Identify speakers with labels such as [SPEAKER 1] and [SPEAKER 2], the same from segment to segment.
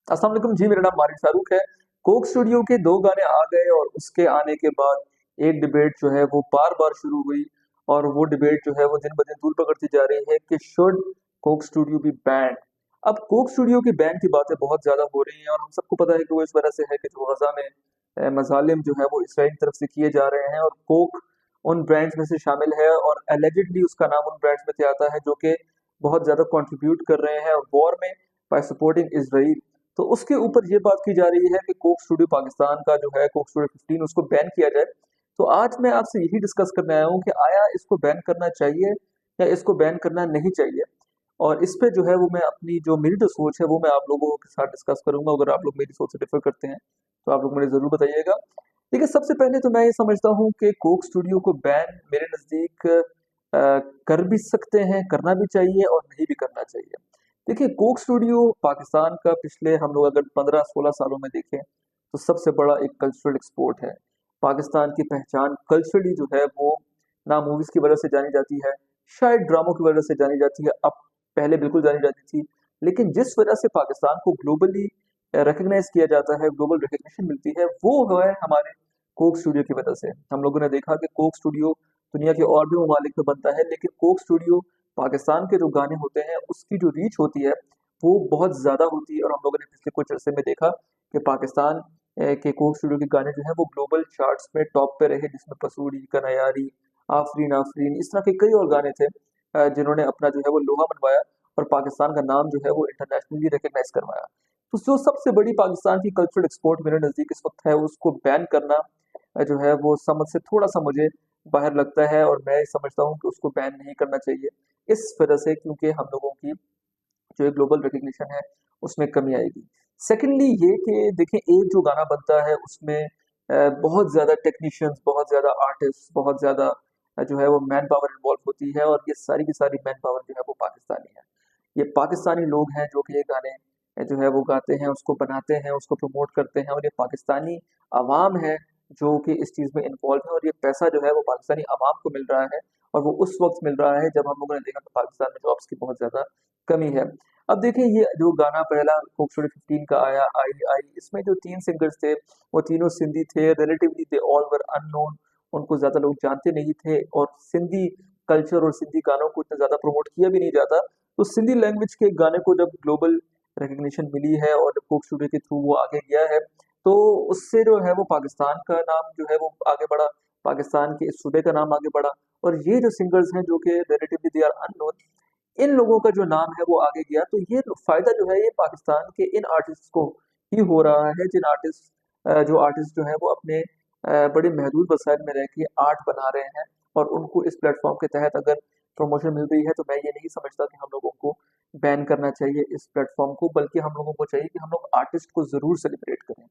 [SPEAKER 1] अस्सलाम वालेकुम जी, मेरा नाम मारिक शाहरुख है। कोक स्टूडियो के 2 गाने आ गए और उसके आने के बाद एक डिबेट जो है वो बार-बार शुरू हुई और वो डिबेट जो है वो दिन-ब-दिन तूल पकड़ती जा रही है कि should Coke Studio be banned? अब कोक स्टूडियो की बैन की बातें बहुत ज़्यादा हो रही हैं और हम सबको पता है कि वो इस वजह से है कि जो गज़ा में मज़ालिम जो है वो इसराइल की तरफ से किए जा रहे हैं और कोक उन ब्रांड्स में से शामिल है और एलिजिडली उसका नाम उन ब्रांड्स में से आता है जो कि बहुत ज़्यादा कंट्रीब्यूट कर रहे हैं वॉर में बाय सपोर्टिंग इज़राइल। तो उसके ऊपर ये बात की जा रही है कि कोक स्टूडियो पाकिस्तान का जो है कोक स्टूडियो 15 उसको बैन किया जाए। तो आज मैं आपसे यही डिस्कस करने आया हूँ कि आया इसको बैन करना चाहिए या इसको बैन करना नहीं चाहिए। और इस पे जो है वो मैं अपनी जो मेरी जो सोच है वो मैं आप लोगों के साथ डिस्कस करूँगा। अगर आप लोग मेरी सोच से डिफर करते हैं तो आप लोग मुझे ज़रूर बताइएगा। देखिए, सबसे पहले तो मैं ये समझता हूँ कि कोक स्टूडियो को बैन मेरे नज़दीक कर भी सकते हैं, करना भी चाहिए और नहीं भी करना चाहिए। देखिए, कोक स्टूडियो पाकिस्तान का पिछले हम लोग अगर 15-16 सालों में देखें, तो सबसे बड़ा एक कल्चरल एक्सपोर्ट है। पाकिस्तान की पहचान कल्चरली जो है वो ना मूवीज़ की वजह से जानी जाती है, शायद ड्रामों की वजह से जानी जाती है, अब पहले बिल्कुल जानी जाती थी। लेकिन जिस वजह से पाकिस्तान को ग्लोबली रिकॉग्नाइज़ किया जाता है, ग्लोबल रिकॉग्निशन मिलती है, वो है हमारे कोक स्टूडियो की वजह से। हम लोगों ने देखा कि कोक स्टूडियो दुनिया के और भी ममालिक में बनता है, लेकिन कोक स्टूडियो पाकिस्तान के जो गाने होते हैं, उसकी जो रीच होती है, वो बहुत ज़्यादा होती है और हम लोगों ने पिछले कुछ अरसे में देखा कि पाकिस्तान के कोक स्टूडियो के गाने जो हैं, वो ग्लोबल चार्ट्स में टॉप पे रहे, जिसमें पसूड़ी, कनायारी, आफरीन आफरीन, इस तरह के कई और गाने थे जिन्होंने अपना जो है वो लोहा मनवाया और पाकिस्तान का नाम जो है वो इंटरनेशनली रिकॉग्नाइज़ करवाया। तो जो सबसे बड़ी पाकिस्तान की कल्चरल एक्सपोर्ट मेरे नज़दीक इस वक़्त है, उसको बैन करना जो है वो समझ से थोड़ा-सा मुझे बाहर लगता है और मैं समझता हूँ कि उसको बैन नहीं करना चाहिए। इस वजह से क्योंकि हम लोगों की जो एक ग्लोबल रिकॉग्निशन है, उसमें कमी आएगी। सेकेंडली ये कि देखिए एक जो गाना बनता है उसमें बहुत ज़्यादा टेक्नीशियंस, बहुत ज़्यादा आर्टिस्ट, बहुत ज़्यादा जो है वो मैन पावर इन्वॉल्व होती है और ये सारी की सारी मैन पावर जो है वो पाकिस्तानी है। ये पाकिस्तानी लोग हैं जो कि ये गाने जो है वो गाते हैं, उसको बनाते हैं, उसको प्रमोट करते हैं और ये पाकिस्तानी अवाम है जो कि इस चीज़ में इन्वॉल्व है और ये पैसा जो है वो पाकिस्तानी अवाम को मिल रहा है और वो उस वक़्त मिल रहा है जब हम लोगों ने देखा कि पाकिस्तान में जॉब्स की बहुत ज़्यादा कमी है। अब देखिए ये जो गाना पहला खूबसूरत 15 का आया आई आई इसमें जो 3 सिंगर्स थे, वो तीनों सिंधी थे, relatively they all were unknown उनको ज़्यादा लोग जानते नहीं थे और सिंधी कल्चर और सिंधी गानों को इतना ज़्यादा प्रमोट किया भी नहीं जाता। तो सिंधी लैंग्वेज के गाने को जब ग्लोबल रिकॉग्निशन मिली है और जब कोक स्टूडियो के थ्रू वो आगे गया है, तो उससे जो है वो पाकिस्तान का नाम जो है वो आगे बढ़ा, पाकिस्तान के इस सूबे का नाम आगे बढ़ा और ये जो सिंगर्स हैं जो कि रिलेटिवली दे आर अननोन, इन लोगों का जो नाम है वो आगे गया। तो ये फ़ायदा जो है ये पाकिस्तान के इन आर्टिस्ट्स को ही हो रहा है जिन आर्टिस्ट जो आर्टिस्ट जो हैं वो अपने बड़े महदूद वसाइल में रह के आर्ट बना रहे हैं और उनको इस प्लेटफ़ॉर्म के तहत अगर प्रमोशन मिल रही है तो मैं ये नहीं समझता कि हम लोगों को बैन करना चाहिए इस प्लेटफ़ॉर्म को, बल्कि हम लोगों को चाहिए कि हम लोग आर्टिस्ट को ज़रूर सेलिब्रेट करें।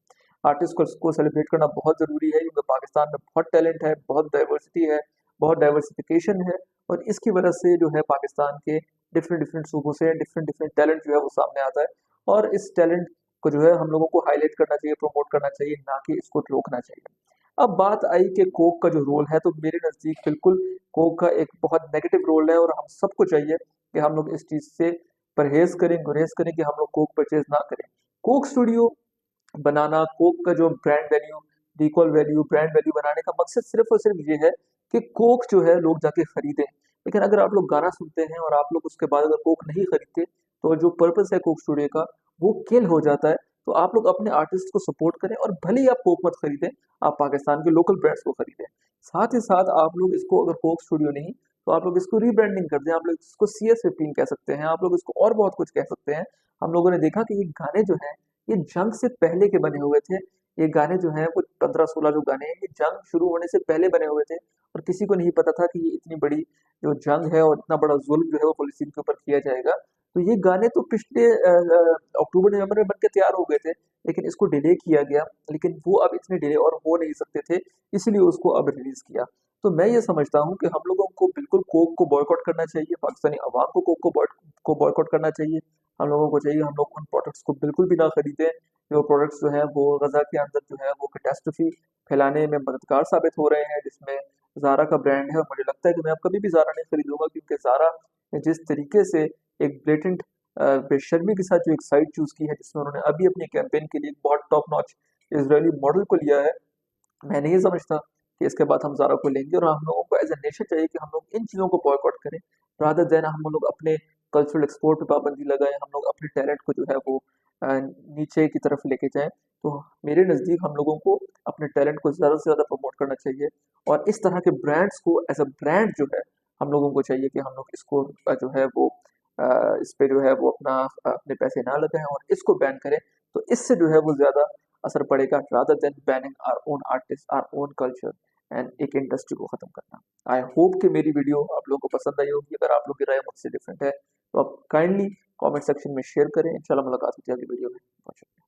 [SPEAKER 1] आर्टिस्ट को सेलिब्रेट करना बहुत ज़रूरी है क्योंकि पाकिस्तान में बहुत टैलेंट है, बहुत डाइवर्सिटी है, बहुत डाइवर्सिफ़िकेशन है और इसकी वजह से जो है पाकिस्तान के डिफरेंट डिफरेंट सूबों से डिफरेंट डिफरेंट टैलेंट जो है वो सामने आता है और इस टैलेंट को जो है हम लोगों को हाईलाइट करना चाहिए, प्रमोट करना चाहिए, ना कि इसको रोकना चाहिए। अब बात आई कि कोक का जो रोल है, तो मेरे नज़दीक बिल्कुल कोक का एक बहुत नेगेटिव रोल है और हम सबको चाहिए कि हम लोग इस चीज़ से परहेज़ करें, गुरेज़ करें कि हम लोग कोक परचेज़ ना करें। कोक स्टूडियो बनाना, कोक का जो brand value, recall value, brand value बनाने का मकसद सिर्फ़ और सिर्फ़ ये है कि कोक जो है लोग जाके खरीदें। लेकिन अगर आप लोग गाना सुनते हैं और आप लोग उसके बाद अगर कोक नहीं खरीदते, तो जो पर्पस है कोक स्टूडियो का, वो किल हो जाता है। तो आप लोग अपने आर्टिस्ट को सपोर्ट करें और भले ही आप कोक मत खरीदें, आप पाकिस्तान के लोकल ब्रांड्स को खरीदें। साथ ही साथ आप लोग इसको अगर कोक स्टूडियो नहीं, तो आप लोग इसको रीब्रांडिंग कर दें, आप लोग इसको CS15 कह सकते हैं, आप लोग इसको और बहुत कुछ कह सकते हैं। हम लोगों ने देखा कि ये गाने जो हैं, ये जंग से पहले के बने हुए थे। ये गाने जो हैं वो 15-16 जो गाने हैं, ये जंग शुरू होने से पहले बने हुए थे और किसी को नहीं पता था कि ये इतनी बड़ी जो जंग है और इतना बड़ा ज़ुल्म जो है वो फ़लस्तीन के ऊपर किया जाएगा। तो ये गाने तो पिछले अक्टूबर-नवंबर में बन के तैयार हो गए थे, लेकिन इसको डिले किया गया। लेकिन वो अब इतने डिले और हो नहीं सकते थे, इसलिए उसको अब रिलीज़ किया। तो मैं ये समझता हूँ कि हम लोगों को बिल्कुल कोक को बॉयकॉट करना चाहिए, पाकिस्तानी अवाम को कोक को बॉयकॉट करना चाहिए। हम लोगों को चाहिए हम लोग उन प्रोडक्ट्स को बिल्कुल भी ना खरीदें, जो प्रोडक्ट्स जो हैं वो गज़ा के अंदर जो है वो कैटास्ट्रॉफ़ी फैलाने में मददगार साबित हो रहे हैं, जिसमें ज़ारा का ब्रांड है और मुझे लगता है कि मैं अब कभी भी ज़ारा नहीं खरीदूँगा क्योंकि ज़ारा जिस तरीके से एक ब्लेटेंट बेशर्मी के साथ जो एक साइट चूज की है, जिसमें उन्होंने अभी अपनी कैंपेन के लिए एक बहुत टॉप नॉच इजरायली मॉडल को लिया है। मैं नहीं समझता कि इसके बाद हम ज़ारा को लेंगे, और हम लोगों को एज ए नेशन चाहिए कि हम लोग इन चीज़ों को बॉयकॉट करें, रादर देन हम लोग अपने कल्चरल एक्सपोर्ट पे पाबंदी लगाएं, हम लोग अपने टैलेंट को जो है वो नीचे की तरफ लेके जाएं। तो मेरे नज़दीक हम लोगों को अपने टैलेंट को ज़्यादा से ज़्यादा प्रमोट करना चाहिए, और इस तरह के ब्रांड्स को एज अ ब्रांड जो है हम लोगों को चाहिए कि हम लोग इसको जो है वो इस पे जो है वो अपने पैसे ना लगाएं और इसको बैन करें। तो इससे जो है वो ज़्यादा असर पड़ेगा, rather than banning our own artist, our own culture, and एक इंडस्ट्री को खत्म करना। आई होप कि मेरी वीडियो आप लोगों को पसंद आई होगी। अगर आप लोग की राय मुझसे डिफरेंट है तो आप काइंडली कमेंट सेक्शन में शेयर करें। इंशाल्लाह मुलाकात होती है अगली वीडियो में। बहुत शुक्रिया।